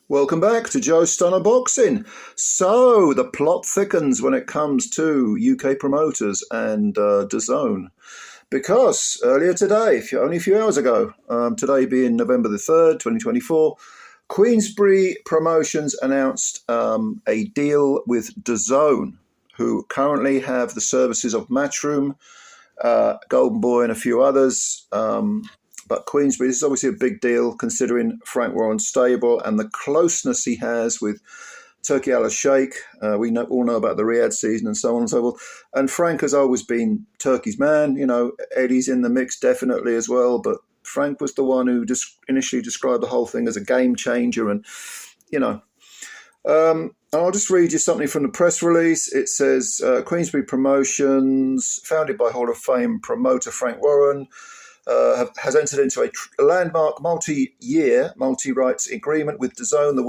Welcome back to Joe Stunner Boxing. So the plot thickens when it comes to UK promoters and DAZN. Because earlier today, only a few hours ago, today being November the 3rd, 2024, Queensbury Promotions announced a deal with DAZN, who currently have the services of Matchroom, Golden Boy and a few others. But Queensbury, this is obviously a big deal considering Frank Warren's stable and the closeness he has with Turki Al-Sheikh. We all know about the Riyadh season and so on and so forth. And Frank has always been Turkey's man. You know, Eddie's in the mix definitely as well. But Frank was the one who initially described the whole thing as a game changer. And, you know, I'll just read you something from the press release. It says, Queensbury Promotions, founded by Hall of Fame promoter Frank Warren, has entered into a landmark multi-year, multi-rights agreement with DAZN, the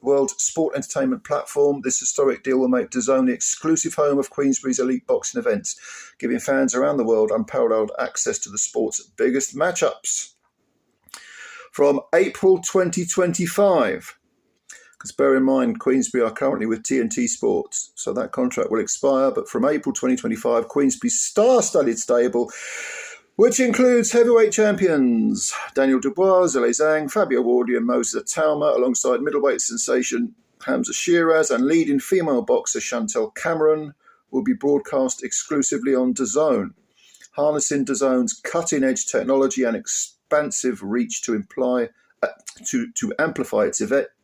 world sport entertainment platform. This historic deal will make DAZN the exclusive home of Queensbury's elite boxing events, giving fans around the world unparalleled access to the sport's biggest matchups. From April 2025, because bear in mind, Queensbury are currently with TNT Sports, so that contract will expire, but from April 2025, Queensbury's star-studded stable, which includes heavyweight champions Daniel Dubois, Zhilei Zhang, Fabio Wardy and Moses Atauma, alongside middleweight sensation Hamza Shiraz and leading female boxer Chantel Cameron, will be broadcast exclusively on DAZN, harnessing DAZN's cutting-edge technology and expansive reach to amplify its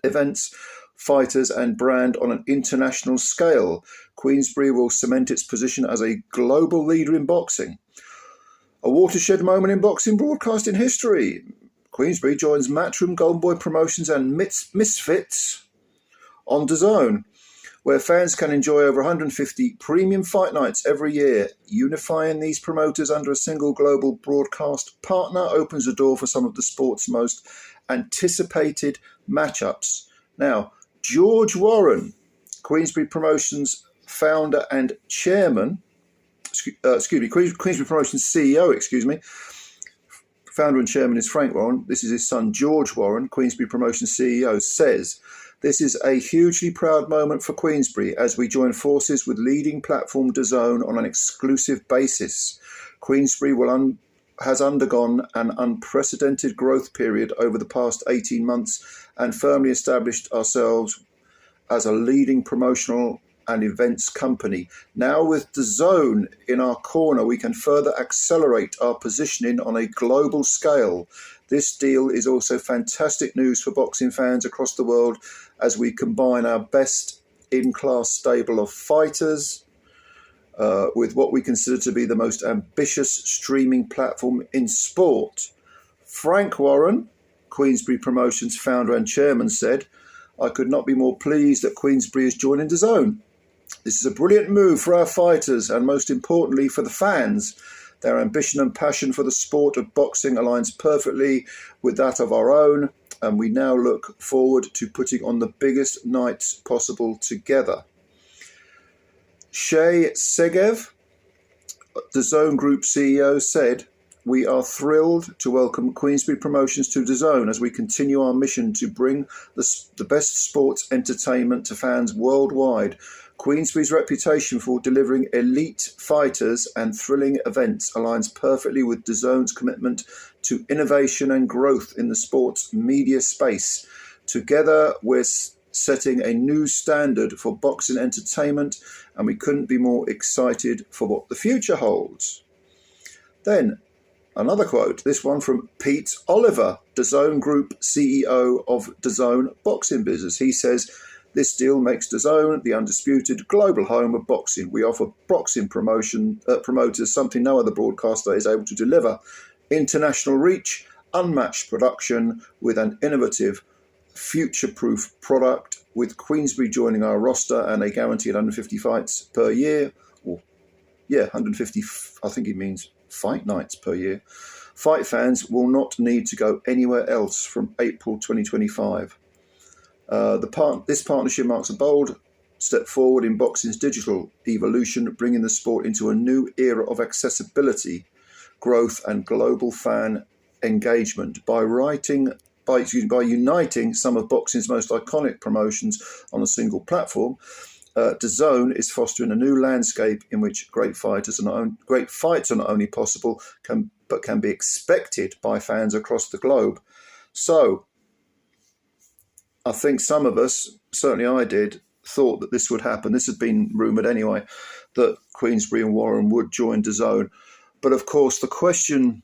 events, fighters and brand on an international scale. Queensbury will cement its position as a global leader in boxing. A watershed moment in boxing broadcasting history. Queensbury joins Matchroom, Golden Boy Promotions and Misfits on DAZN, where fans can enjoy over 150 premium fight nights every year. Unifying these promoters under a single global broadcast partner opens the door for some of the sport's most anticipated matchups. Now, George Warren, Queensbury Promotions founder and chairman, Queensbury Promotions CEO, founder and chairman is Frank Warren. This is his son, George Warren, Queensbury Promotions CEO, says, "This is a hugely proud moment for Queensbury as we join forces with leading platform DAZN on an exclusive basis. Queensbury has undergone an unprecedented growth period over the past 18 months and firmly established ourselves as a leading promotional and events company. Now with DAZN in our corner, we can further accelerate our positioning on a global scale. This deal is also fantastic news for boxing fans across the world as we combine our best in-class stable of fighters with what we consider to be the most ambitious streaming platform in sport." Frank Warren, Queensbury Promotions founder and chairman, said, "I could not be more pleased that Queensbury is joining DAZN. This is a brilliant move for our fighters and most importantly for the fans. Their ambition and passion for the sport of boxing aligns perfectly with that of our own, and we now look forward to putting on the biggest nights possible together." Shay Segev, the DAZN Group CEO, said, "We are thrilled to welcome Queensbury Promotions to DAZN as we continue our mission to bring the best sports entertainment to fans worldwide. Queensbury's reputation for delivering elite fighters and thrilling events aligns perfectly with DAZN's commitment to innovation and growth in the sports media space. Together, we're setting a new standard for boxing entertainment, and we couldn't be more excited for what the future holds." Then, another quote, this one from Pete Oliver, DAZN Group CEO of DAZN Boxing Business. He says, "This deal makes DAZN the undisputed global home of boxing. We offer boxing promoters something no other broadcaster is able to deliver. International reach, unmatched production with an innovative, future-proof product. With Queensbury joining our roster and a guaranteed 150 fights per year." 150, I think he means fight nights per year. "Fight fans will not need to go anywhere else from April 2025. This partnership marks a bold step forward in boxing's digital evolution, bringing the sport into a new era of accessibility, growth and global fan engagement. By by uniting some of boxing's most iconic promotions on a single platform, DAZN is fostering a new landscape in which great fights are not only possible, but can be expected by fans across the globe. So, I think some of us, certainly I did, thought that this would happen. This had been rumoured anyway, that Queensbury and Warren would join DAZN. But of course, the question,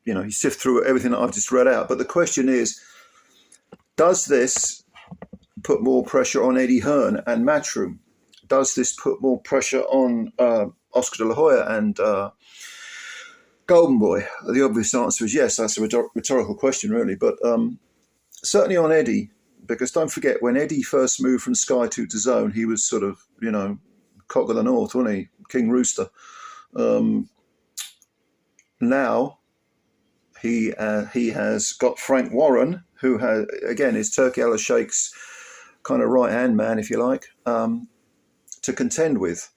you sift through everything that I've just read out, but the question is, does this put more pressure on Eddie Hearn and Matchroom? Does this put more pressure on Oscar De La Hoya and Golden Boy? The obvious answer is yes. That's a rhetorical question, really. But certainly on Eddie, because don't forget, when Eddie first moved from Sky to DAZN, he was sort of, cock of the north, wasn't he? King Rooster. Now he has got Frank Warren, who has, again, is Turki Al Sheikh's kind of right-hand man, if you like, to contend with.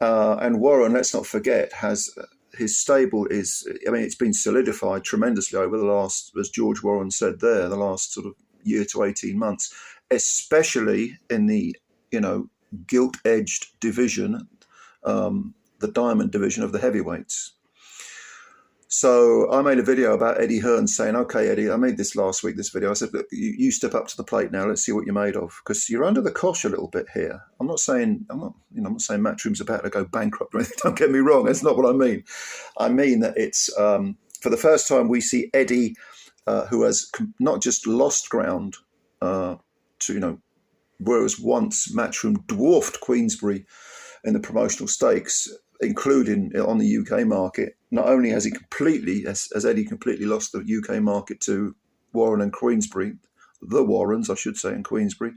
And Warren, let's not forget, has his stable is, it's been solidified tremendously over the last, as George Warren said there, the last sort of year to 18 months, especially in the, gilt-edged division, the diamond division of the heavyweights. So I made a video about Eddie Hearn saying, okay, Eddie, I made this last week, this video. I said, look, you step up to the plate now. Let's see what you're made of. Because you're under the cosh a little bit here. I'm not saying Matchroom's about to go bankrupt or anything. Don't get me wrong. That's not what I mean. I mean that it's, for the first time, we see Eddie, who has not just lost ground to, whereas once Matchroom dwarfed Queensbury in the promotional stakes, including on the UK market. Not only has Eddie completely lost the UK market to Warren and Queensbury, the Warrens, I should say, and Queensbury,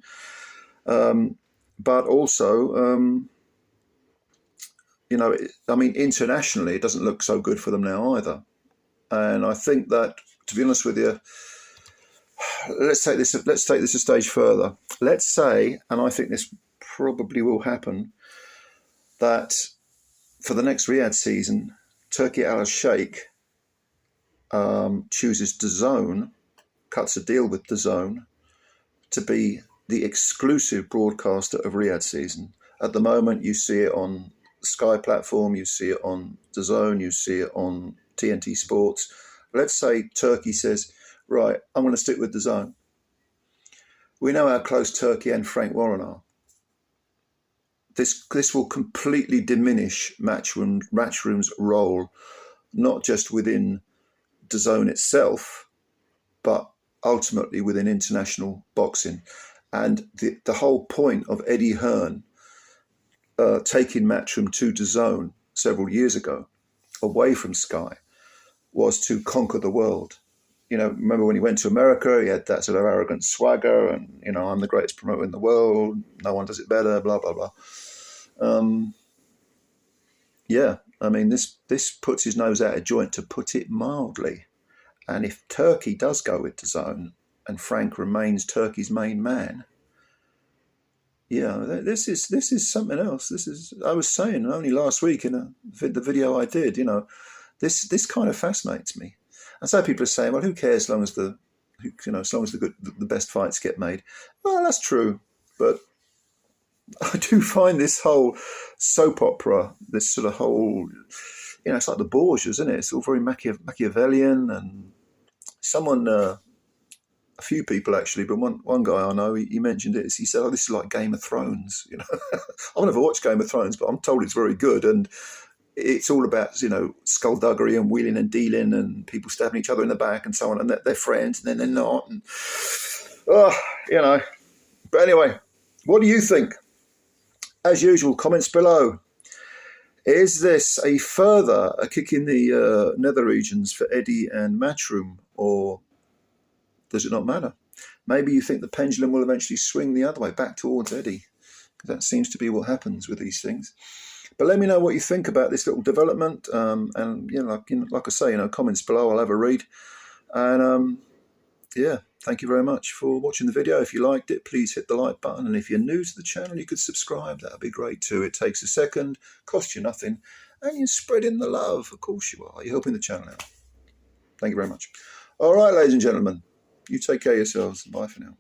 but also, internationally, it doesn't look so good for them now either. And I think that, to be honest with you, let's take this a stage further. Let's say, and I think this probably will happen, that for the next Riyadh season, Turki Al Sheikh chooses DAZN, cuts a deal with DAZN to be the exclusive broadcaster of Riyadh season. At the moment, you see it on the Sky platform, you see it on DAZN, you see it on TNT Sports. Let's say Turkey says, right, I'm going to stick with DAZN. We know how close Turkey and Frank Warren are. This will completely diminish Matchroom's role, not just within DAZN itself, but ultimately within international boxing. And the whole point of Eddie Hearn taking Matchroom to DAZN several years ago, away from Sky, was to conquer the world. Remember when he went to America, he had that sort of arrogant swagger and, I'm the greatest promoter in the world, no one does it better, blah, blah, blah. This puts his nose out of joint, to put it mildly. And if Turkey does go with DAZN and Frank remains Turkey's main man, this is something else. I was saying only last week in the video I did, this kind of fascinates me. And so people are saying, well, who cares as long as the best fights get made? Well, that's true, but I do find this whole soap opera, this sort of whole, it's like the Borgias, isn't it? It's all very Machiavellian. And someone, a few people actually, but one guy I know, he mentioned it. He said, oh, this is like Game of Thrones. I've never watched Game of Thrones, but I'm told it's very good. And it's all about, skullduggery and wheeling and dealing and people stabbing each other in the back and so on. And they're friends and then they're not. And, But anyway, what do you think? As usual, comments below. Is this a kick in the nether regions for Eddie and Matchroom, or does it not matter? Maybe you think the pendulum will eventually swing the other way, back towards Eddie, because that seems to be what happens with these things. But let me know what you think about this little development, and like I say, comments below. I'll have a read, and thank you very much for watching the video. If you liked it, please hit the like button. And if you're new to the channel, you could subscribe. That would be great too. It takes a second, costs you nothing, and you're spreading the love. Of course you are. You're helping the channel out. Thank you very much. All right, ladies and gentlemen, You take care of yourselves. Bye for now.